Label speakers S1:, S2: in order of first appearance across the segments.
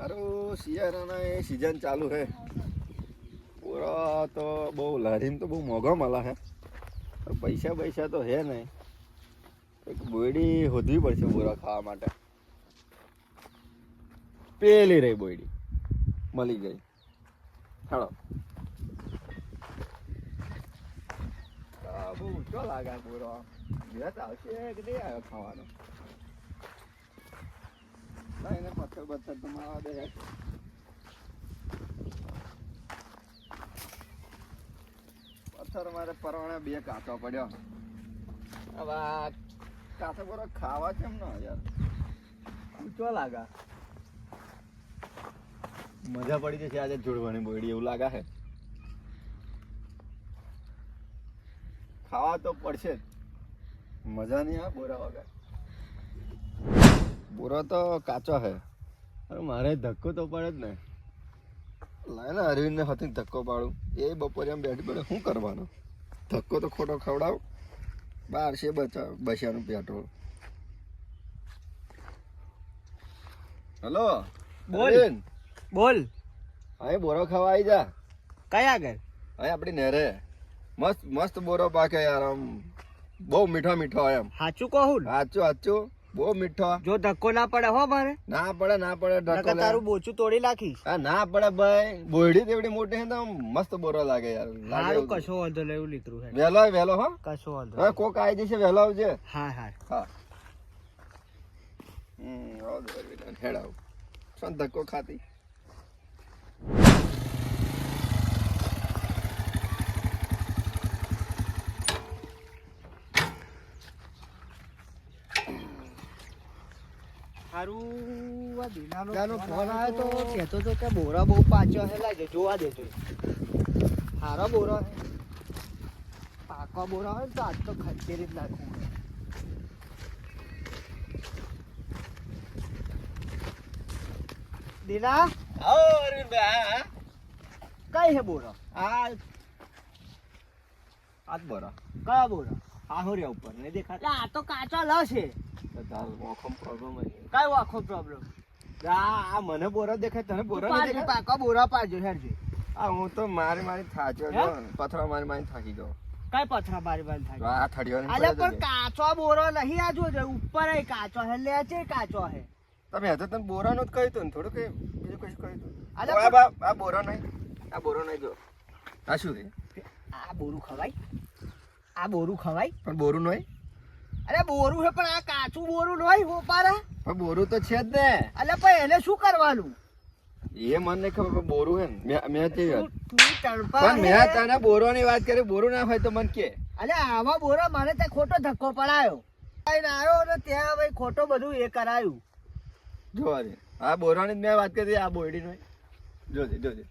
S1: મારું શિયાળાના એ સિઝન ચાલુ છે. પૂરા તો બહુ લારીને તો બહુ મોંઘો મળે છે. પૈસા તો હે નહીં. એક બોયડી શોધવી પડશે બોરા ખાવા માટે. પેલી રહી બોયડી મળી ગઈ. હાલો બહુ ઊંચો લાગે બોરો. ભેટ આવશે કે નહીં આવ્યો ખાવાનો? એને પથ્થર તો મારવા દે. પથ્થર મારે પરવાણે બે કાચો પડ્યો. હવે કાચો બોરો ખાવા કેમ ન યાર? ઊંચો લાગે. મજા પડી જશે આજે જોડવાની બોયડી એવું લાગે છે. ખાવા તો પડશે જ. મજા નહીં આવે બોરા વગર. બોરો તો કાચો છે. મારે ધક્કો તો પડે જ ને. લાય ને અરવિંદને હતી ધક્કો પાડું. એ બપોરે એમ બેઠી પડે. શું કરવાનો? ધક્કો તો ખોટો ખવડાવ. બહાર છે બસ્યાનું પેટ્રોલ. હલો
S2: બોલ બોલ.
S1: અહીં બોરો ખાવા આવી જા.
S2: કઈ આગળ?
S1: અહીં આપડી નેરે મસ્ત મસ્ત બોરો પાકે યાર. આમ બહુ મીઠો એમ.
S2: સાચું કહું?
S1: સાચું બહુ મીઠો.
S2: જો ધક્કો ના પડે હો મારે.
S1: ના પડે ધક્કો.
S2: તારું બોચું તોડી નાખીશ.
S1: હા ના પડે ભાઈ. બોયડી એવડી મોટી છે તો મસ્ત બોરો લાગે યાર.
S2: સારું કશો વાંધો નહીં. એવું લીધું છે.
S1: વહેલો હો.
S2: કશો વાંધો
S1: હવે કોક આવી જશે. વહેલો આવજે.
S2: હા.
S1: હેડાવ શું ધક્કો ખાતી.
S2: ફોન આવ્યો તો કહેતો હતો કે બોરા બહુ પાછો છે. લાગે જોવા દેજો. સારો બોરો છે. પાકો બોરા હોય ને તો આજ તો ખંચેરી જ નાખવું. દીના
S1: અરવિંદભાઈ
S2: કઈ છે બોરો?
S1: આજ બોરો.
S2: કયા બોરો?
S1: આહોર્યા ઉપર નહીં દેખાતા.
S2: આ તો કાચો લસ છે.
S1: પ્રોબ્લેમ
S2: કઈ આખો પ્રોબ્લેમ?
S1: આ મને બોરો દેખાય તને બોરો નહીં દેખાય?
S2: પાકો બોરા પાજો હેરજે.
S1: આ હું તો મારી થાચ્યો જો. પથરા મારી થાકી ગયો.
S2: કઈ પથરા બારી થાય?
S1: આ થડિયો
S2: અલે પણ કાચો બોરો નહીં. આ જોજો ઉપર એ કાચો હે. લે છે કાચો હે.
S1: તમે હજુ તને બોરાનું જ કહ્યું તું ને. થોડું કઈ બીજું કશું કહ્યું તું.
S2: અલે
S1: આ બોરો નહીં. આ બોરો નહીં જો. આ શું છે?
S2: આ બોરું ખવાય? આ બોરું ખવાય?
S1: પણ બોરું નહીં.
S2: અરે બોરું છે પણ આ કાચું બોરું નહીં. હોપારા
S1: પણ બોરું તો છે જ ને.
S2: અલે પણ એને શું કરવાનું?
S1: એ મને નહીં ખબર. પણ બોરું હે ને. મેં તે
S2: તું તણપા
S1: પણ મેં તને બોરોની વાત કરી. બોરું ના હોય તો મને કે.
S2: અલે આવા બોરા મને તે ખોટો ધક્કો પડાયો. આવ્યો ને ત્યાં ભાઈ ખોટો બધું એ કરાયું.
S1: જોવા દે. આ બોરાની મેં વાત કરી. આ બોયડી નો જોજે.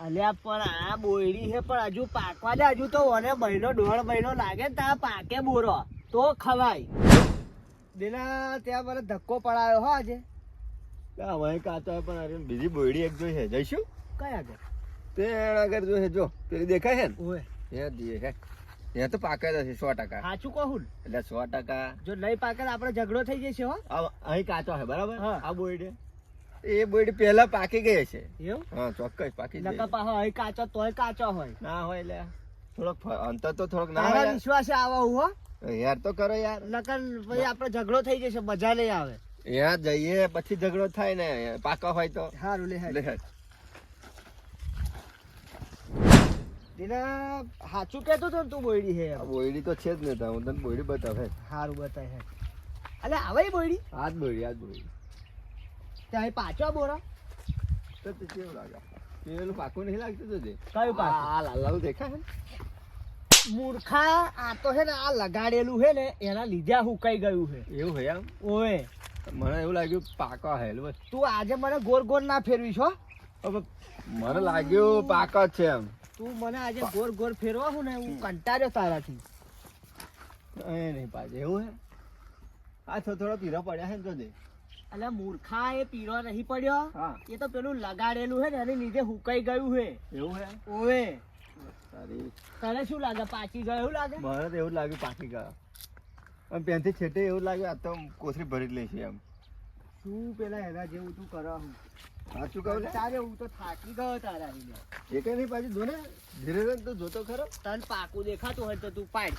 S2: અલ્યા પણ આ બોયડી છે પણ હજુ પાકવા દે. હજુ તો મને મહિનો 1.5 મહિનો લાગે ને ત્યાં પાકે બોરો તો ખવાય. દિના ત્યાં મને ધક્કો પડાયો હો આજે.
S1: હવે કાચો પણ અરે બીજી બોયડી એક જોઈ છે. જઈશું
S2: કઈ આગળ?
S1: તે આગળ જોઈ જો. પેલી દેખાય છે ને?
S2: ઓય
S1: એ દીએ હે. એ તો પાકે જ હશે 100%.
S2: સાચું કહું
S1: એટલે 100%.
S2: જો નહીં પાકે તો આપણે ઝઘડો થઈ જશે હો.
S1: અહીં કાચો છે બરાબર.
S2: હા.
S1: આ બોયડી એ બોયડી પહેલા પાકી ગઈ હશે.
S2: એવું?
S1: હા ચોક્કસ પાકી ગઈ.
S2: નકા પાહો અહીં કાચો તોય કાચો હોય.
S1: ના હોય એટલે થોડોક અંતર તો થોડોક ના
S2: તારા
S1: હોય
S2: વિશ્વાસે આવા હું હો.
S1: યાર તો કરો યાર.
S2: નકર પછી આપણે ઝઘડો થઈ જશે. મજા નહીં આવે.
S1: ત્યાં જઈએ પછી ઝઘડો થાય ને. પાકા હોય તો
S2: સારું લે
S1: લે.
S2: દિના સાચું કહેતો તો ને તું બોયડી છે.
S1: આ બોયડી તો છે જ ને. હું તને બોયડી બતાવે.
S2: સારું બતાય હે. અલે આવે બોયડી?
S1: આ જ બોયડી.
S2: ત્યાં પાછો બોરો
S1: તો તે કેવું લાગે? પેલું પાકું નહીં લાગતું તો દે.
S2: કયું પાકું?
S1: આ લાલ દેખાય ને?
S2: મૂર્ખા આ તો છે ને આ લગાડેલું છે ને એના લીધે હુકાઈ ગયું છે.
S1: એવું હે આમ?
S2: ઓય
S1: મને એવું લાગ્યું પાકા હે.
S2: તું આજે મને ગોર ગોર ના ફેરવીશ હો.
S1: મને લાગ્યું પાકા જ છે એમ.
S2: તું મને આજે ગોર ગોર ફેરવા હું ને હું કંટાળ્યો તારાથી.
S1: એ નહીં પાછે એવું હે. આ થોડો પીરો પડ્યા છે ને તો દે.
S2: એટલે મૂર્ખા એ પીરો નહીં પડ્યો.
S1: હા.
S2: એ તો પેલું લગાડેલું છે ને એની લીધે હુકાઈ ગયું છે.
S1: એવું હે?
S2: ઓય
S1: તારી
S2: તને શું લાગે? પાકી ગયો એવું લાગે?
S1: મને તો એવું લાગ્યું પાકી ગયા. આમ પેનથી છેટે એવું લાગ્યું આ તો કોથરી ભરી જ લે છે એમ.
S2: શું પેલા એના જેવું તું કરો હું
S1: સાચું કહું લે
S2: તારે હું તો થાકી ગયો તારા લીધે.
S1: એ કઈ નહીં પાછી જો ને ધીરે ધીરે તો જોતો ખરો
S2: તને પાકું દેખાતું હોય તો તું પાડ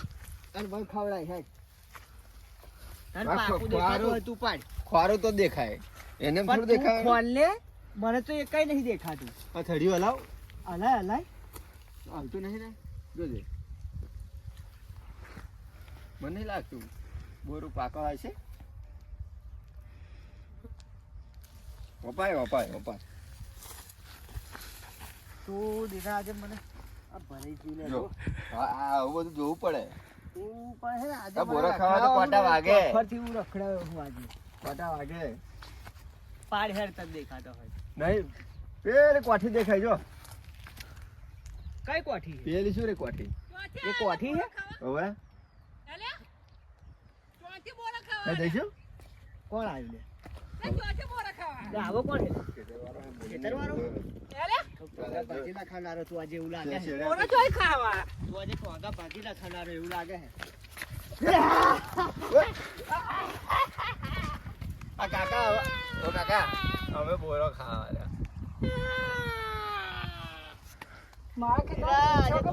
S2: અને મને ખવડાય હેડ. તને
S1: આ
S2: પાકું
S1: ખોરું-
S2: દેખાતું હોય તું પાડ.
S1: ખોરું તો દેખાય એને
S2: પણ
S1: થોડું
S2: તું
S1: દેખાય
S2: ખોલ લે મને તો એકાઈ નહીં દેખાતું.
S1: આ થડિયું હલાવ
S2: હલાય હલાય
S1: હાલતું નહીં ને જોજે મને નહીં લાગતું બોરું પાકો હોય છે વપાય વપાય વપાય
S2: તું દીધા આજે મને આ ભરાઈ ગયું લે
S1: જો
S2: જો.
S1: આ આવું બધું જોવું પડે
S2: તું પણ હે ને આજે
S1: આ
S2: મને
S1: બોરા ખાવા તો
S2: રખડાવવાનું
S1: કોટા વાગે.
S2: ફરથી હું રખડાવ્યો હું આજે.
S1: કોટા વાગે
S2: પાડ હેડ તને દેખાતો હોય.
S1: નહીં પેલી કોઠી દેખાય જો
S2: કઈ કોઠી છે?
S1: પેલી શું રે કોઠી
S2: એ કોઠી છે?
S1: હવે જઈશું
S2: કોણ આવ્યું લે? લે આવો કોણ છે? ખેતરવાળો? ભાજીલા ખાનારો તું આજે એવું લાગે છે. તું આજે ટોગા ભાજીલા ખાનારો એવું લાગે છે.
S1: આ કાકા ઓ કાકા અમે બોરો ખાવા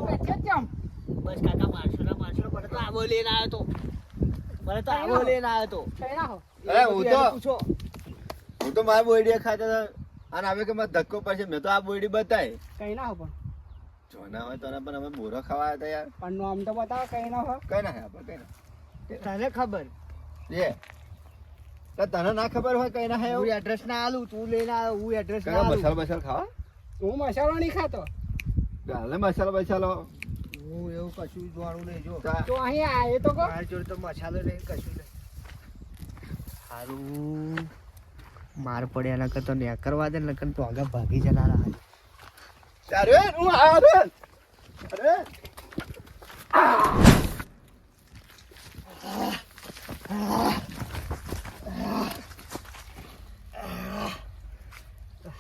S2: બસ કાકા મારશો ને મને તો આવો લઈને આવ્યો તો. મને તો આવો લઈને આવ્યો તો.
S1: અરે હું તો
S2: પૂછો.
S1: હું તો મારી બોયડી ખાતો હતો અને હવે કે મારે ધક્કો પડશે મેં તો આ બોયડી બતાવી
S3: કઈ ના હો પણ
S1: જોના હોય તો પણ અમે બોરો ખાવા આવ્યા હતા યાર
S3: પણ નું આમ તો બતાવો કઈ ના હો
S1: કઈ ના આપણે કઈ
S2: તને ખબર
S1: ના એ તો તને ના ખબર હોય કઈ ના હે
S2: હું
S1: એવું
S2: એડ્રેસ ના આલું તું લઈને આવ્યો હું એડ્રેસ ના
S1: કાકા
S2: આલું.
S1: મસાલો બસાલો ખાવા
S3: હું મસાલો નહીં ખાતો
S1: ગાલે મસાલો બસાલો
S2: હું એવું કશું જોવાનું નહીં જો
S3: તો અહીંયા આવે તો કો
S2: મારી જોડે તો મસાલો નહીં કશું નહીં. સારું માર પડે એના કરતા ને કરવા દે ને તો આગળ ભાગી જનારા હાલ.
S1: અરે હું આવ્યો અરે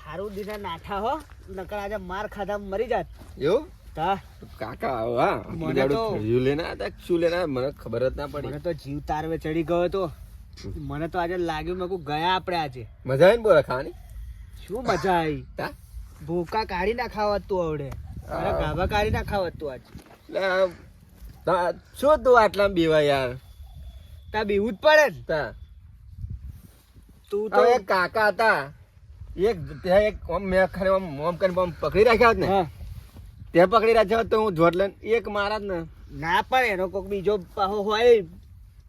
S2: હારું દીના નાઠા હો નકર આજે માર ખાધા મરી જાત.
S1: એવું
S2: તા
S1: કાકા હા
S2: મને તો-
S1: થયું લેના હતા શું લેના મને ખબર જ ના પડી
S2: મને તો જીવ તારવે ચડી ગયો તો. મને તો આજે લાગ્યું મેં કહું ગયા આપણે આજે
S1: મજા આવી ને બોરા ખાવાની
S2: શું મજા આવી.
S1: તા
S2: ભૂકા કાઢી ના ખાવત તું આવડે મારા ગાભા કાઢી ના ખાવત તું આજે.
S1: લે શું તું આટલા બીવા યાર
S2: તા બીવું જ પડે ને.
S1: તા
S2: તું તો
S1: હવે એક કાકા હતા એક ત્યાં એક આમ મેં ખરે આમ મોમ કરીને આમ પકડી રાખ્યા હોત ને
S2: હા.
S1: તે પકડી રાખ્યા હોત તો હું જોટ લઈને એક મારા જ ને
S2: ના પણ એનો કોક બીજો પાહો હોય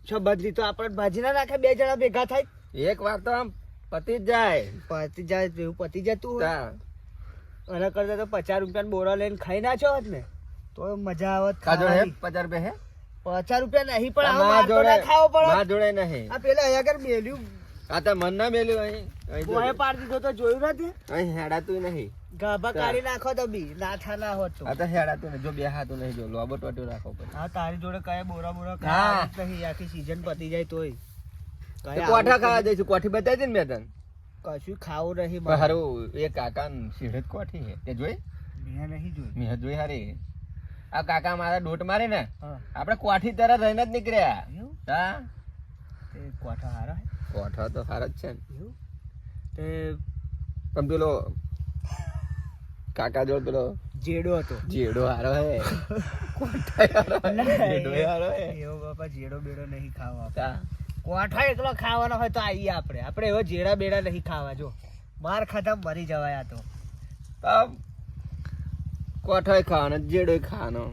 S2: સંબંધી તો આપણે ભાજી ના નાખે બે જણા ભેગા થાય
S1: એક વાર તો આમ પતી જ જાય
S2: પતી જાય એવું પતી જતું હોય.
S1: તા
S2: એના કરતા તો 50 રૂપિયા બોરા લઈને ખાઈ નાખ્યો હોત ને તો મજા આવત
S1: કાજો હે
S2: ખાવાની.
S1: 50 રૂપિયા હે
S2: 50 રૂપિયા નહીં પણ
S1: આ
S2: આવો માર તો ના ખાવો પડે.
S1: માં જોડે નહીં
S2: આ પેલા અહીંયા આગળ મેલ્યું
S1: આ તો મન ના મેલ્યું અહીં
S2: બોહે પાડી દીધો તો જોયું નથી.
S1: અહીં હેડાતું નહીં
S2: ગાભા કાઢી નાખો તો બી નાઠા ના હોત તો.
S1: આ તો હેડાતું નહીં જો બે હાથું નહીં જો લોબો ટોટ્યો રાખવો પડે
S2: હા તારી જોડે કયા બોરા બોરા
S1: હા.
S2: ખાવા નહીં આખી સીઝન પતી જાય તોય
S1: તો
S2: કયા
S1: કોઠા
S2: આવું
S1: ખાવા જઈશું કોઠી બતાવી દે ને મેં તને
S2: કશું ખાવું નહીં
S1: પણ
S2: મારે.
S1: હારું એ કાકા સીધે જ કોઠી છે તે જોઈ
S2: મેં નહીં જોયું.
S1: મેં જોઈ હારી આ કાકા મારા ડોટ મારી ને
S2: હા
S1: આપણે કોઠી તરત રહીને જ નીકળ્યા
S2: એવું
S1: હા
S2: તે કોઠા હારા હે?
S1: કોઠા તો સારા જ છે ને
S2: એવું તે
S1: પણ પેલો કાકા જોડે પેલો
S2: જેડો હતો.
S1: જેડો હારો હે કોઠા હારો હે, જેડો હારો હે
S2: એવો બાપા જેડો બેડો નહીં ખાવા.
S1: તા.
S2: કોઠા એકલો ખાવાનો હોય તો આવીએ આપણે એવો જેડા બેડા નહીં ખાવા. જો માર ખાધા મરી જવાય આ તો.
S1: આમ કોઠોય ખાવાનો જેડોય ખાવાનો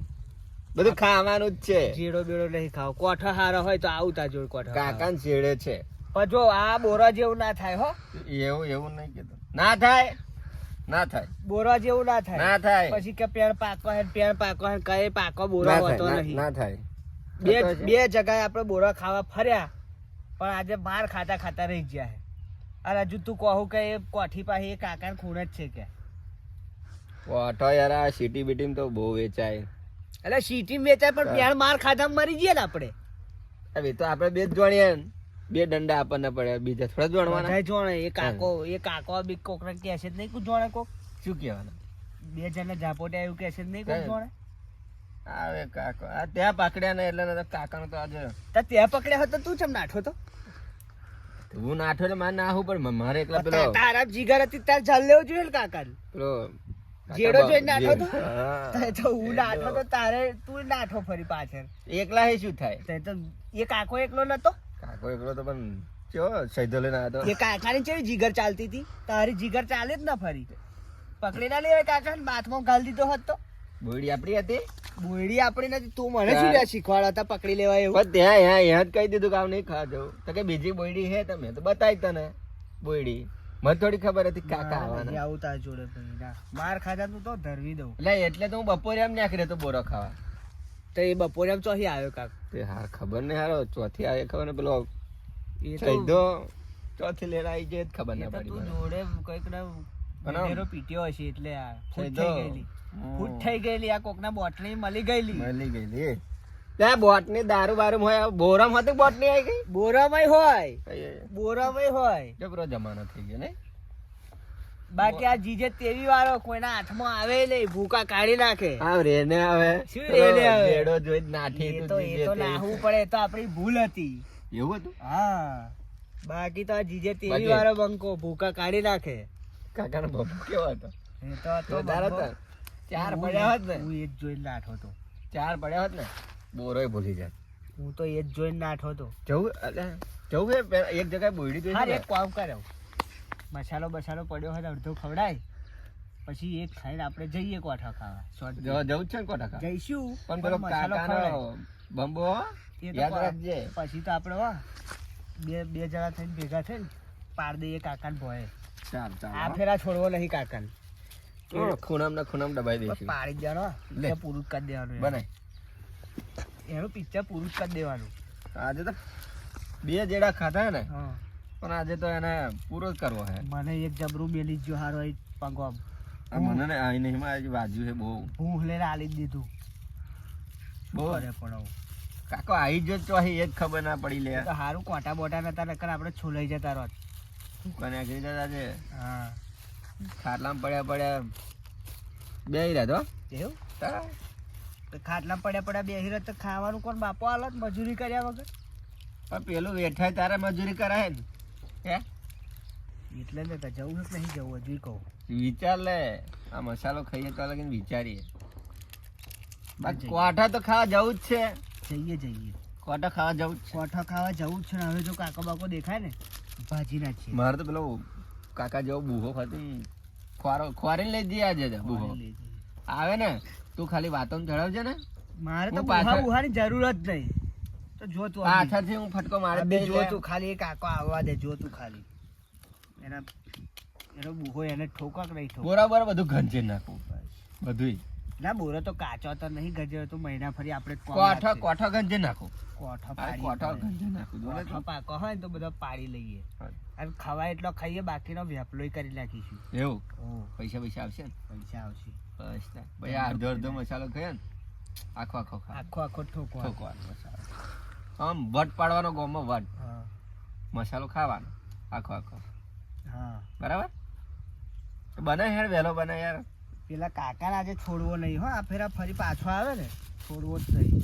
S1: બધું ખાવાનું જ છે
S2: જેડો બેડો નહીં ખાવ. કોઠા હારા હોય તો આવું તા જોડે કોઠા
S1: કાકા
S2: ખાવા.
S1: ને છેડે છે
S2: પણ જો આ બોરા જેવું ના થાય હો.
S1: એવું નહીં કીધું ના થાય ના થાય
S2: બોરા જેવું ના થાય.
S1: ના થાય
S2: પછી કે પેણ પાકો હે પેણ પાકો હે કઈ પાકો બોરા
S1: ના
S2: હોતો
S1: થાય
S2: નહીં.
S1: ના થાય
S2: બે જગ્યાએ આપણે બોરા ખાવા ફર્યા પણ આજે માર ખાતા ખાતા રહી ગયા હે. અને હજુ તું કહું કે એ કોઠી પાસે એ કાકા ખૂણ જ છે કે
S1: કોઠો યાર આ સિટી બીટી તો બહુ વેચાય
S2: એટલે સિટી વેચાય પણ પેણ માર ખાધા મરી ગયા ને આપણે.
S1: હવે તો આપણે બે જ જોણીએ ને. બે દંડા આપણને પડે બીજા થોડા જોડવાના
S2: બધાય જોણે. એ કાકો બી કોકને કહેશે જ નહીં કોક જોણે કોક.
S1: શું કહેવાના
S2: બે જણને ઝાપોટ્યા એવું કહેશે જ નહીં કોક જોણે.
S1: આવે કાકો આ ત્યાં પકડ્યા ને એટલે કાકાનો તો આજે
S2: તો ત્યાં પકડ્યા હતો તું ચમ નાઠો તો
S1: હું નાઠો એટલે મારે નાહવું પણ મારે એકલા પેલો
S2: તારા જીગર હતી તાર ચાલ લેવું જોઈએ ને કાકા
S1: પેલો
S2: જેડો જોઈને નાઠો તો
S1: હા.
S2: તો હું નાઠો તો તારે તું નાઠો ફરી પાછળ
S1: એકલા હે શું થાય
S2: તે તો એ કાકો એકલો નતો
S1: કાકો એકલો તો પણ ચો સૈદો લઈને આવ્યો
S2: એ કાકાની કેવી જીગર ચાલતી હતી તારી જીગર ચાલે જ ના ફરી પકડી ના લેવાય કાકાને બાથમાં ગાલ દીધો હોત તો
S1: બોયડી આપડી હતી
S2: બોયડી આપણી નથી તું મને શું લ્યા શીખવાડા હતા પકડી લેવાય એવું
S1: પણ ત્યાં અહીંયા જ કહી દીધું કે આમ નહીં ખાવા જવું તો કે બીજી બોયડી હે તો મેં તો બતાવી તને બોયડી મને થોડી ખબર હતી કાકા
S2: ના,
S1: આવવાના
S2: નહીં આવું તાર જોડે ભાઈ ના માર ખાધા તું તો ધરવી દઉં
S1: એટલે તો હું બપોરે એમ નાખી રહ્યો બોરો ખાવા
S2: તો એ બપોરે આમ ચોથી આવ્યો કાક
S1: તે હાર ખબર નહીં હારો ચોથી આવે ખબર ને પેલો
S2: એ તો
S1: સૈદો ચોથી લેર આવી જાય જ ખબર
S2: એ
S1: ના
S2: તો
S1: પડી
S2: તું
S1: મને.
S2: જોડે કઈક ના
S1: બનાવ.
S2: ગધેડો પીટ્યો હશે એટલે આ ફૂટ
S1: સૈદો.
S2: થઈ ગયેલી ફૂટ થઈ ગયેલી આ કોકના બોટલી મળી ગયેલી
S1: મળી ગયેલી ત્યાં બોટ ની દારૂ બારૂ હોય બોરામ હતી બોટ ની આવી ગઈ
S2: બોરામાંય હોય
S1: કઈ
S2: બોરામાંય હોય
S1: જબરો જમાનો થઈ ગયો ને
S2: બાકી આ જીજે તેવી વાળો કોઈના હાથમાં આવે નહીં ભૂકા કાઢી નાખે
S1: આવ રે ને આવે
S2: શું રે ને આવે?
S1: જેડો જોઈ નાઠી
S2: એ
S1: તું
S2: તો
S1: જીજે તે.
S2: નાહવું પડે એ તો આપણી ભૂલ હતી
S1: એવું હતું
S2: હા બાકી તો આ જીજે તેવી
S1: બાકી-
S2: વાળો બંકો ભૂકા કાઢી નાખે
S1: કાકા નો બાપુ કેવો હતો
S2: એ તો હતો
S1: જોરદાર
S2: બંકો.
S1: હતો. ચાર
S2: હું
S1: પડ્યા હોત ને
S2: હું એ જ જોઈને નાઠો હતો
S1: ચાર પડ્યા હોત ને બોરોય ભૂલી જાય
S2: હું તો એ જ જોઈને નાઠો હતો
S1: જવું જવું હે પેલા એક જગ્યાએ બોયડી જોઈ
S2: હા
S1: છે
S2: એક કામ કર્યો મસાલો બસાલો પડ્યો હોય તો અડધો ખવડાય પછી એક ખાઈને આપણે જઈએ કોઠા ખાવા શોર્ટ
S1: જવું જ છે ને કોટા ખા
S2: જઈશું
S1: પણ પેલો
S2: મસાલો
S1: કાકાનો
S2: ખવડાય.
S1: બંબો હો,
S2: એ તો
S1: યાદ
S2: પા-
S1: રાખજે
S2: પછી તો આપણે વાહ બે જણા થઈને ભેગા થઈને પાડ દઈએ કાકાને ભોય
S1: ચાલ
S2: આ
S1: ચાલ
S2: ફેરા છોડવો નહીં કાકાને
S1: ખૂણામ ને ખૂણામ દબાઈ દઈશું
S2: પાડી જ દેવાનો
S1: લે.
S2: પિક્ચર પૂરું જ કરી દેવાનું
S1: બનાય
S2: એનું પિક્ચર પૂરું જ કરી દેવાનું
S1: આજે તો બે જેડા ખાધા હે ને
S2: હા
S1: પણ આજે તો એને પૂરો જ કરવો હે
S2: મને એક જબરું મેલી જ જો હારો એ પગો
S1: આ મને ને આ નહીં માં આજે વાજ્યું છે બહુ
S2: ભૂખ લઈને આલી જ દીધું
S1: બહુ
S2: કરે પણ
S1: કાકો આવી જો ચોહી એ જ ખબર ના પડી લે
S2: તો હારું કોટા બોટા નતા નકર આપણે છોલાઈ જતા રોત
S1: દુકાને આગળ જતા આજે
S2: હા
S1: ખાટલામાં પડ્યા બે રહ્યા તો
S2: એવું
S1: તારા.
S2: તો ખાટલા પડ્યા બેહી રહે તો ખાવાનું કોણ બાપો હાલત મજૂરી કર્યા વગર
S1: પણ પેલું વેઠાય તારે મજૂરી કરાય ને હે
S2: એટલે ને તો જવું જ નહીં જવું હજુ કહું
S1: વિચાર લે આ મસાલો ખાઈએ તો લગીને વિચારીએ બાકી
S2: જઈએ.
S1: કોઠા તો ખાવા જવું જ છે
S2: જઈએ
S1: કોઠા ખાવા જવું જ
S2: કોઠો ખાવા જવું જ છે ને હવે જો કાકો બાકો દેખાય ને ભાજી નાખીએ
S1: છે મારે તો પેલો કાકા જેવો બુહો ખાતી ખોરીને લઈ જઈએ આજે તો બુહો
S2: લઈ જઈએ.
S1: આવે ને તું ખાલી વાતો ચડાવજે ને
S2: મારે તો
S1: હું પાછળ-
S2: બુહાની જરૂર જ નહીં તો જો તું
S1: પાછળથી હું ફટકો મારી
S2: અબે
S1: દઈશ
S2: જો
S1: લે.
S2: તું ખાલી એ કાકો આવવા દે જો તું ખાલી એનો બુહો એને ઠોકો કે નહીં ઠોકો
S1: બરાબર બધું ઘંચી નાખું બધું
S2: ના બોરો તો કાચો તો નહીં ગજ્યો તો મહિના ફરી આપણે કોમ
S1: કોઠો
S2: લાગશે.
S1: કોઠો ઘંચી નાખું
S2: કોઠો
S1: આ
S2: પાડી
S1: કોઠો
S2: પડે.
S1: ઘંચી નાખું જો ને
S2: કોઠો
S1: તું.
S2: પાકો હોય ને તો બધો પાડી લઈએ
S1: હા.
S2: અને ખવાય એટલો ખાઈએ બાકીનો વેપલોય કરી નાખીશું
S1: એવું
S2: ઓ
S1: પૈસા પૈસા આવશે ને
S2: પૈસા આવશે
S1: બસ તાર. ભાઈ આ અડધો અડધો મસાલો ખાય ને આખો આખો ખા
S2: આખો આખો ઠોકો
S1: ઠોકવાનો મસાલો આમ વટ પાડવાનો ગોમાં વટ
S2: હા
S1: મસાલો ખાવાનો આખો આખો
S2: હા
S1: બરાબર તો બનાય યાર વહેલો બનાય યાર
S2: પેલા કાકાને આજે છોડવો નહીં હો આ ફેરા ફરી પાછો આવે ને છોડવો જ નહીં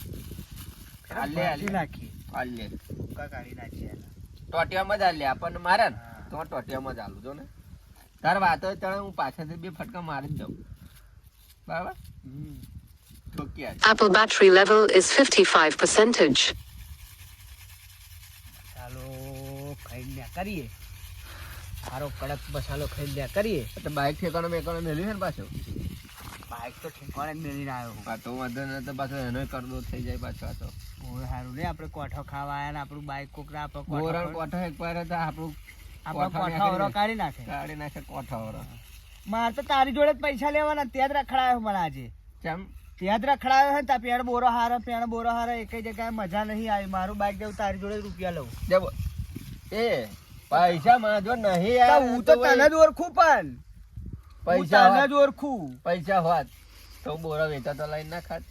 S1: હાલે, હાલે.
S2: ભાજી નાખીએ
S1: હાલ લે
S2: ભૂકા કાઢી નાખીએ એના.
S1: ટોટિયામાં જ હાલ લે આપણને મારે ને
S2: હા.
S1: તો ટોટિયામાં જ હાલું જો ને તાર વાતો ચડે હું પાછળથી બે ફટકા મારી જ જાઉં બરાબર
S2: હમ.
S1: ઠોકી આવી.
S4: Apple battery level is 55%.
S2: ચાલો ખાઈને લ્યા કરીએ સારો કડક મસાલો ખાઈને લ્યા કરીએ
S1: તો બાઇક ઠેકાણો મેકાણો મેલ્યું છે ને પાછો
S2: બાઈક તો ઠેકાણે જ મેળીને આવ્યો હું.
S1: આ તો વાંધો ને તો પાછો એનો કરદો થઈ જાય પાછો આ તો
S2: બહુ સારું ને આપણે કોઠો ખાવા આવ્યા ને આપણું બાઈક કોકરા આપણો
S1: ગોરણ કોઠો એક વાર હતા આપણું
S2: આપણો
S1: કોઠો
S2: કોઠો ઓરો
S1: નાખી
S2: કાઢી નાખે
S1: કાઢી નાખે કોઠો વાળો
S2: મારે તો તારી જોડે જ પૈસા લેવાના ત્યાં જ રખડાયો મને આજે
S1: કેમ
S2: ત્યાં જ રખડાયો છે ને ત્યાં પેણ બોરો હારો એક જગ્યાએ મજા નહીં આવી મારું બાઈક જેવું તારી જોડે જ રૂપિયા લઉં
S1: જબો એ પૈસા માં જો નહીં
S2: તો
S1: યાર
S2: હું તો તને જ ઓળખું પણ
S1: પૈસા
S2: હું તને
S1: હોત,
S2: જ ઓળખું
S1: પૈસા હોત તો બોરા વેચા તો લઈને ના ખાત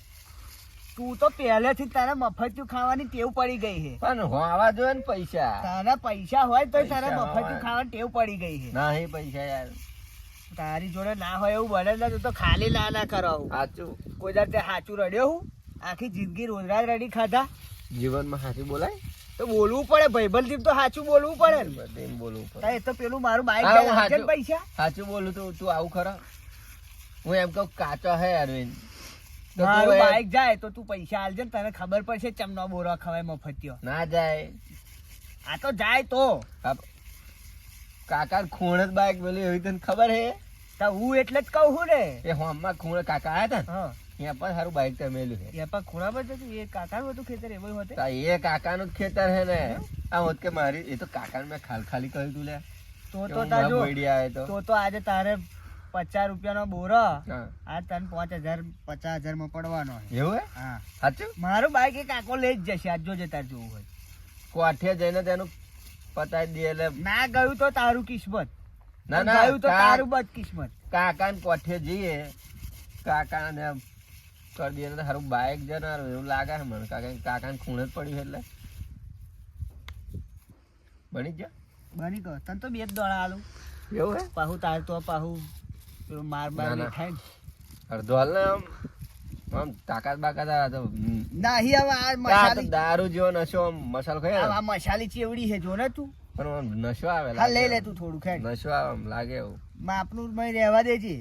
S2: તું તો પહેલેથી તારે મફતિયું ખાવાની ટેવ પડી ગઈ છે
S1: પણ હોવા જોઈએ ને પૈસા
S2: તારા પૈસા હોય તો તારે
S1: પૈસા
S2: મફતિયું
S1: હોય.
S2: ખાવાની ટેવ પડી ગઈ છે
S1: નહીં પૈસા યાર
S2: તારી જોડે ના હોય એવું બને ને તું તો ખાલી ના કરાવું
S1: સાચું
S2: કોઈ દર તે સાચું રડ્યો હું આખી જિંદગી રોજ રાત રડી ખાધા
S1: જીવનમાં સાચું બોલાય
S2: તો બોલવું પડે ભાઈબંધ તો સાચું બોલવું પડે ને.
S1: બધે એમ બોલવું પડે.
S2: તાર એ તો પેલું મારું બાઈક
S1: હા, હું
S2: લઈને આવજે ને
S1: સાચું.
S2: પૈસા.
S1: સાચું બોલું તો તું આવું ખરા? હું એમ કહું કાચો હે અરવિંદ તો તું
S2: મારું
S1: એ
S2: બાઈક જાય તો તું પૈસા આલજે ને તને ખબર પડશે ચમનો બોરો ખવાય મફતિયો.
S1: ના જાય.
S2: આ તો જાય તો
S1: કાકા ખૂણ જ બાઈક પેલી એવી તને ખબર હે?
S2: તો હું એટલે જ કહું છું ને.
S1: એ હોમમાં ખૂણે કાકા આયા હતા
S2: હા
S1: ને ત્યાં પણ સારું બાઈક તમેલું છે.
S2: એ પણ ખૂણા પર જતું એ કાકાનું હતું ખેતર એવું હતું.
S1: તા એ કાકાનું જ ખેતર હે ને. આ હોત કે મારી એ તો કાકાને મેં ખાલી કહ્યું તું લે
S2: તો
S1: કે
S2: તો
S1: હું
S2: તાર જો
S1: બોયડી આવ્યો તો.
S2: તો આજે તારે 50 રૂપિયાનો બોરો
S1: હા.
S2: આ તને 50,000 માં પડવાનો છે.
S1: એવું હે?
S2: હા
S1: સાચું?
S2: મારું બાઈક એ કાકો લઈ જ જશે આજ જોજે તાર જોવું હોય.
S1: કોઠે જઈને તેનું પતાવી દે એટલે
S2: ના ગયું તો તારું કિસ્મત.
S1: ના ના
S2: ગયું તો તારું બદ કિસ્મત.
S1: કાકાને કોઠે જઈએ કાકાને એમ કરી દઈએ ને સારું બાઈક જનાર એવું લાગે છે મને. કાકાને ખૂણે જ પડ્યું એટલે બની જ જા.
S2: બની ગયો તને તો 2 દોડા આલું
S1: એવું હે?
S2: પાહુ તાર તો પાહુ પેલું માર બાર
S1: ના,
S2: નહીં
S1: ના.
S2: થાય ને.
S1: અડધો હાલ ને આમ તાકાત બાકાત આવે તો
S2: નહીં હવે આ
S1: આ તો
S2: મસાલી
S1: દારૂ જેવો નશો આમ મસાલો ખાય ને
S2: આ મસાલી ચેવડી છે જો ને તું.
S1: પણ આમ નશો આવે
S2: હા લઈ
S1: લાગે.
S2: લે તું થોડું ખેડ
S1: નશો આવે આમ લાગે એવું.
S2: માપનું મય રહેવા દેજે.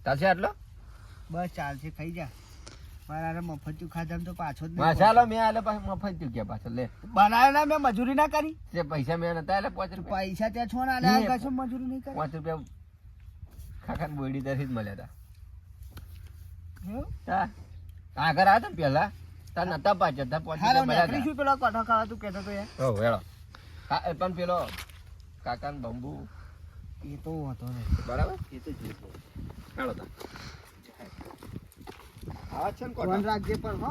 S1: ચાલશે આટલો
S2: બસ ચાલશે ખાઈ જા. મારા મફતિયું ખાધા તો પાછો જ નહીં
S1: મસાલો મેં આલે પાછું મફત ચૂક્યા પાછો લે
S2: બનાવ્યો ના મેં મજૂરી ના કરી.
S1: તે પૈસા મેં નતા એટલે 5 રૂપિયા
S2: પૈસા ત્યાં છો ના આલ્યા
S1: નહીં.
S2: કશું મજૂરી નહીં કરી.
S1: 5 રૂપિયા કાકાને બોયડી તરફથી જ મળ્યા હતા.
S2: એવું?
S1: તા આગળ આવ્યા ને પેલા તાર નતા પાછળ તા 5
S2: હાલો
S1: રૂપિયા મળ્યા
S2: નીકળી શું પેલો કઠો ખાવા તું કહેતો તો યાર.
S1: હતા. હો હેળો. હા એ પણ પેલો કાકાને બંબુ
S2: એ તો હતો ને
S1: બરાબર
S2: એ તો જોઈતો.
S1: હેળો તા. આવા છે ને
S2: ફોન
S1: કોઠા?
S2: રાખજે પણ હો.